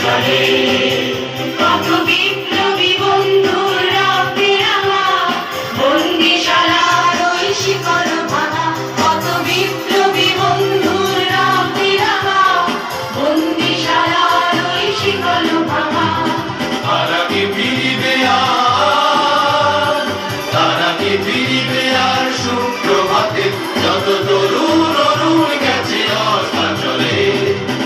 জলে কত বিপ্লবী বন্ধুর রক্তে রাঙা বন্দিশালার ওই শিকল ভাঙা কত বিপ্লবী বন্ধুর রক্তে রাঙা বন্দিশালার ওই শিকল ভাঙা তারা কি ফিরিবে আর তারা কি ফিরিবে আর সুপ্রভাতে যত তরুণ অরুণ গেছে অস্তাচলে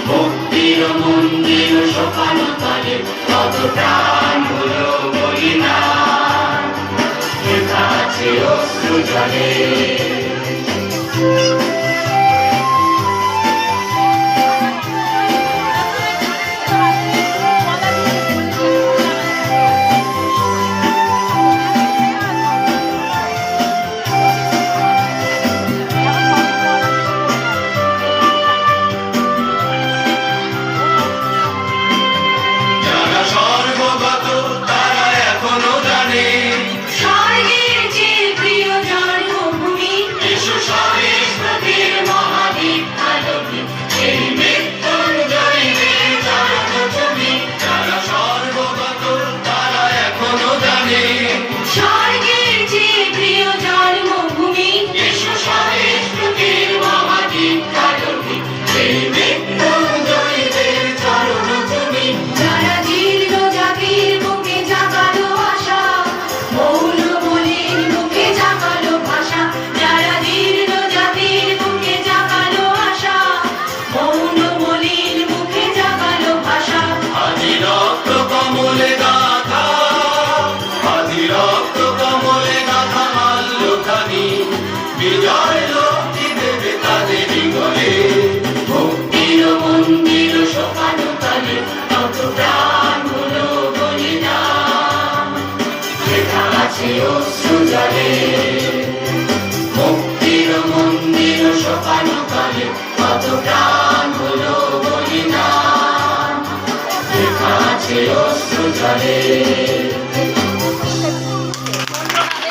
মুক্তির মন্দির সোপানো তলে কত প্রাণ হলো বলিদান লেখা আছে অশ্রু জলে যারা স্বর্গগত তারা এখনো জানে স্বর্গের যে প্রিয় জন্মভূমি এসো স্বদেশ প্রতির মহাদ্বীপ আলোকে সেই মৃত্যুঞ্জয়ীদের চরণ ছবি যারা স্বর্গগত তারা এখনো জানে স্বর্গের যে প্রিয় জন্মভূমি এসো স্বদেশ প্রতির মহাদ্বীপ আলোকে সেই মৃত্যুঞ্জয়ীদের চরণ ছবি যারা জীর্ণ জাতির বুকে জাগালো আশা মৌন বলির মুখে জাগালো ভাষা যারা জীর্ণ জাতির বুকে জাগালো আশা মৌন বলির মুখে জাগালো ভাষা আজি রক্ত কমলে গাথা আজি রক্ত কমলে গাথা মাল্যখানি বিজয় লক্ষ্মী দেবে তাদের গলে মুক্তির মন্দির সোপানো তলে কত প্রাণ হলো বলিদান লেখা আছে অশ্রু জলে মুক্তির মন্দির সোপানো তলে কত প্রাণ হলো বলিদান লেখা আছে অশ্রু জলে